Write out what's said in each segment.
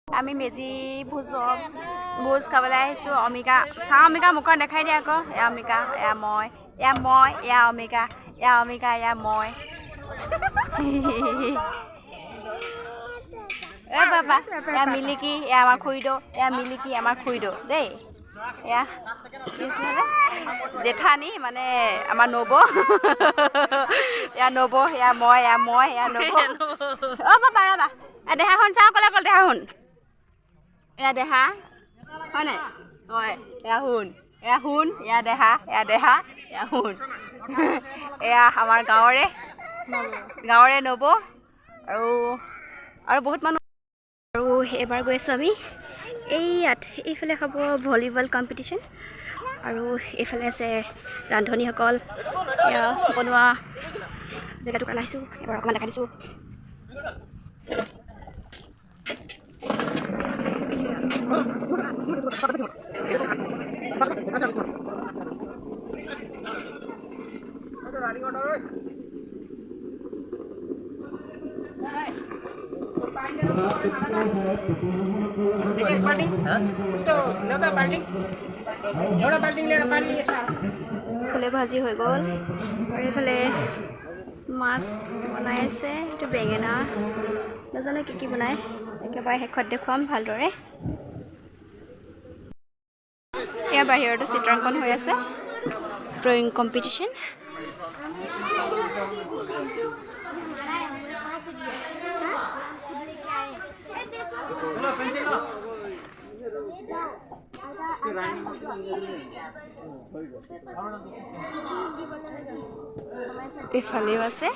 আমি মেজি ভোজ খাবলৈ আহিছোঁ। অমিকা চাওঁ, অমিকা মুখখন দেখাই দিয়া আকৌ। এয়া অমিকা, এয়া মই, এয়া অমিকা, এয়া মই। এ বাবা, এয়া মিলিকি, এয়া আমাৰ খুৰীদেউ, আমাৰ খুৰীদেউ দেই। এয়া জেঠানী মানে আমাৰ নবৌ। এয়া নবৌ, এয়া মই, এয়া নবৌ। অ' বাবা ৰবা, দেহাখন চাওঁ ক'লে দেহাখন। এয়া দেহা হয় নাই? হয়, এয়া শুন, এয়া দেহা, এয়া শুন। এয়া আমাৰ গাঁৱৰে নবৌ আৰু বহুত মানুহ। আৰু এবাৰ গৈ আছোঁ আমি এইফালে হ'ব ভলীবল কম্পিটিশ্যন, আৰু এইফালে আছে ৰান্ধনীসকল। এয়া বনোৱা জেগাটো পেলাইছোঁ, এবাৰ অকণমান দেখাই দিছোঁ। এইফালে ভাজি হৈ গ'ল, আৰু এইফালে মাছ বনাই আছে। এইটো বেঙেনা, নাজানো কি বনায়, একেবাৰে শেষত দেখুৱাম ভালদৰে। ইয়াৰ বাহিৰতো চিত্ৰাংকন হৈ আছে, ড্ৰয়িং কম্পিটিশ্যন। এইফালেও আছে।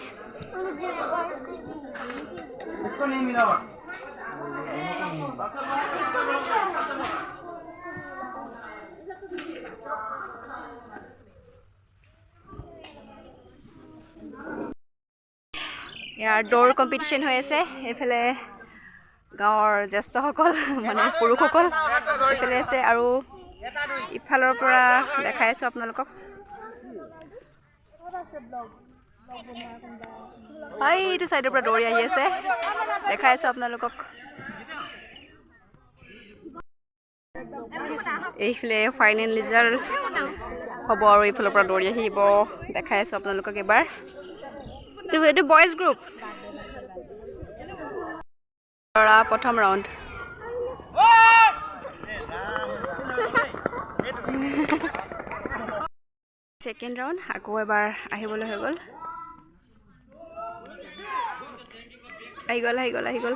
ইয়াৰ দৌৰ কম্পিটিশ্যন হৈ আছে। এইফালে গাঁৱৰ জ্যেষ্ঠসকল মানে পুৰুষসকল এইফালে আছে, আৰু ইফালৰ পৰা দেখাই আছোঁ আপোনালোকক। এইটো চাইডৰ পৰা দৌৰি আহি আছে, দেখাই আছোঁ আপোনালোকক। এইফালে ফাইনেল ৰিজাল্ট হ'ব, আৰু এইফালৰ পৰা দৌৰি আহিব, দেখাই আছোঁ আপোনালোকক এবাৰ। এইটো বইজ গ্ৰুপ, প্ৰথম ৰাউণ্ড। ছেকেণ্ড ৰাউণ্ড আকৌ এবাৰ আহিবলৈ হৈ গ'ল। আহি গ'ল।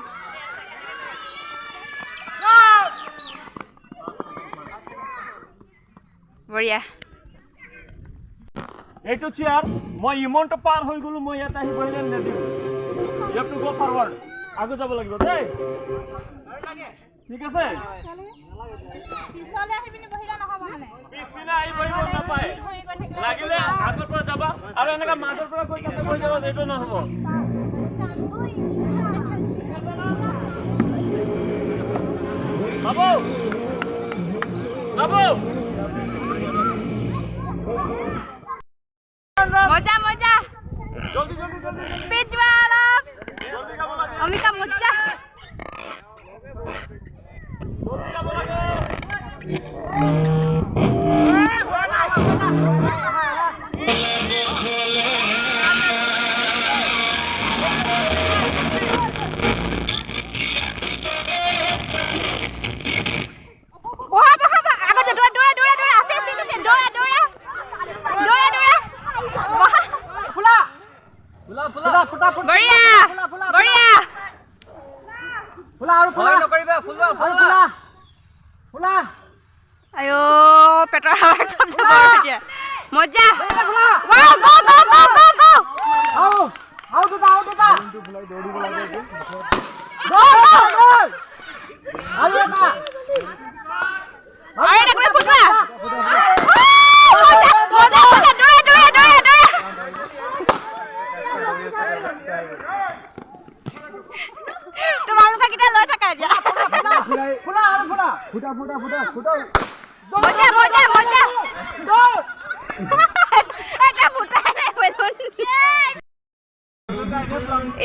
বঢ়িয়া। এইটো চেয়াৰ মই ইমানটো পাৰ হৈ গ'লো, মই ইয়াত আহি বহিলে নিদিওঁ। You have to go forward, আগত যাব লাগিব দেই, ঠিক আছে? পিছলৈ আহি পিনে বহিলে নহ'ব, মানে পিছপিনে আহি বহিব নাপায়, লাগিলে আগৰ পৰা যাবা, আৰু এনেকা মাজৰ পৰা গৈ তাতে বহি যাব, এইটো নহ'ব। বাবু মজা স্পীড যোৱা অলপ। অমিকা মজা। আয়ো পেটৰ হাৱাৰ চবচে বঢ়িয়া মজা। তোমালোকে কেতিয়া লৈ থাকা এতিয়া?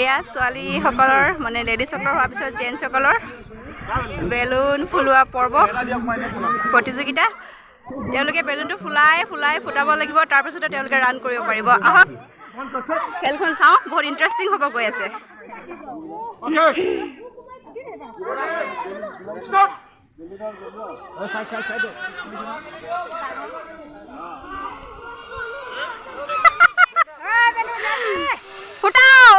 এয়া ছোৱালীসকলৰ মানে লেডিজসকলৰ হোৱাৰ পিছত জেণ্টছসকলৰ বেলুন ফুলোৱা পৰ্ব প্ৰতিযোগিতা তেওঁলোকে বেলুনটো ফুটাব লাগিব তাৰপিছতে তেওঁলোকে ৰান কৰিব পাৰিব আহক খেলখন চাওঁ বহুত ইণ্টাৰেষ্টিং হ'ব গৈ আছে ফুটাও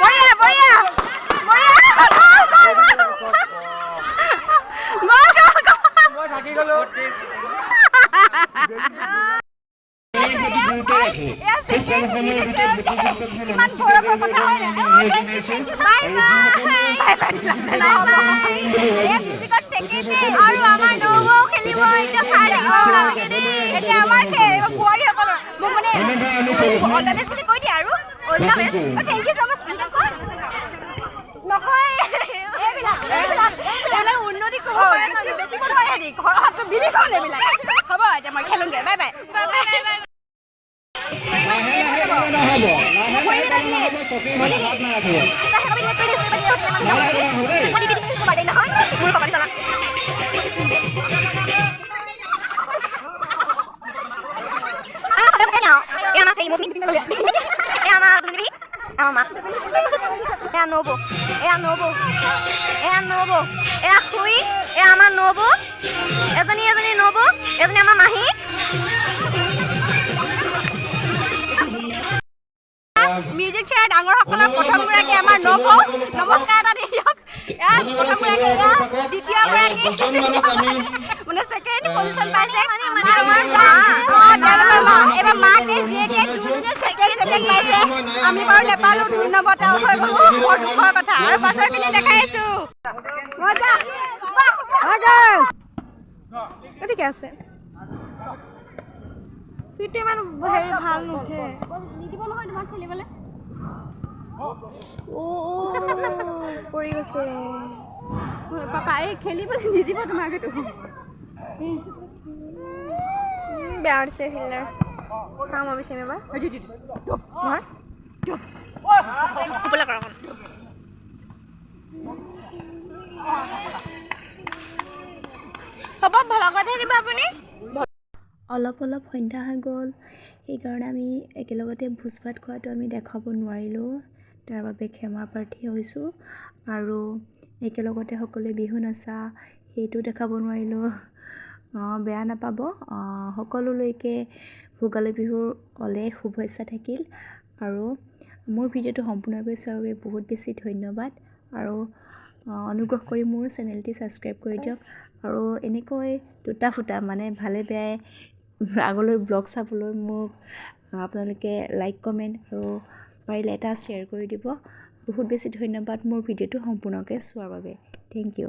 বঢ়িয়া বঢ়িয়া বঢ়িয়া আৰু আমাৰ নবৌ খেলিব এতিয়া চাই এতিয়া আমাৰ বোৱাৰীসকলৰ মোক মানে অল দ্য বেষ্ট বুলি কৈ দিয়ে আৰু all the best thank you so much নকয় এইবিলাক উন্নতি কৰিব পাৰে বেটিব নোৱাৰে হেৰি ঘৰৰ হাতটো বিলি খাওঁ এইবিলাক হ'ব এতিয়া মই খেলোঁগৈ বাই বাই এজনী আমাৰ মাহী মিউজিক চেয়াৰ ডাঙৰসকলৰ প্ৰথমগৰাকী আমাৰ নবৌ নমস্কাৰ এটা দি দিয়ক প্ৰথমগৰাকী দ্বিতীয়গৰাকী মানে ছেকেণ্ড পজিশ্যন পাইছে এবাৰ মাকে জীয়েকে দুজনে ছেকেণ্ড পাইছে আমি বাৰু নেপালোঁ 2 নম্বৰতে আউট হৈ গ'লো বৰ দুখৰ কথা আৰু পাছৰখিনি দেখাই আছোঁ ঠিক আছে চুইটটো ইমান হেৰি ভাল নুঠে নিদিব নহয় তোমাক খেলিবলৈ পৰি গৈছে পাপা এই খেলিবলৈ নিদিব তোমাক এইটো বেয়া দিছে খেলিলে চাওঁ মই বিচাৰিম এবাৰ হ'ব ভলকতহে দিব আপুনি অলপ সন্ধ্যা হৈ গ'ল সেইকাৰণে আমি একেলগতে ভোজ ভাত খোৱাটো আমি দেখাব নোৱাৰিলোঁ তাৰ বাবে ক্ষমা প্ৰাৰ্থী হৈছোঁ আৰু একেলগতে সকলোৱে বিহু নাচা সেইটো দেখাব নোৱাৰিলোঁ বেয়া নাপাব সকলোলৈকে ভোগালী বিহুৰ অলেখ শুভেচ্ছা থাকিল আৰু মোৰ ভিডিঅ'টো সম্পূৰ্ণকৈ চোৱাৰ বাবে বহুত বেছি ধন্যবাদ আৰু অনুগ্ৰহ কৰি মোৰ চেনেলটি ছাবস্ক্ৰাইব কৰি দিয়ক আৰু এনেকৈ দুটা ফুটা মানে ভালে বেয়াই আগলৈ ব্লগ চাবলৈ মোক আপোনালোকে লাইক কমেণ্ট আৰু পাৰিলে এটা শ্বেয়াৰ কৰি দিব বহুত বেছি ধন্যবাদ মোৰ ভিডিঅ'টো সম্পূৰ্ণকৈ চোৱাৰ বাবে থেংক ইউ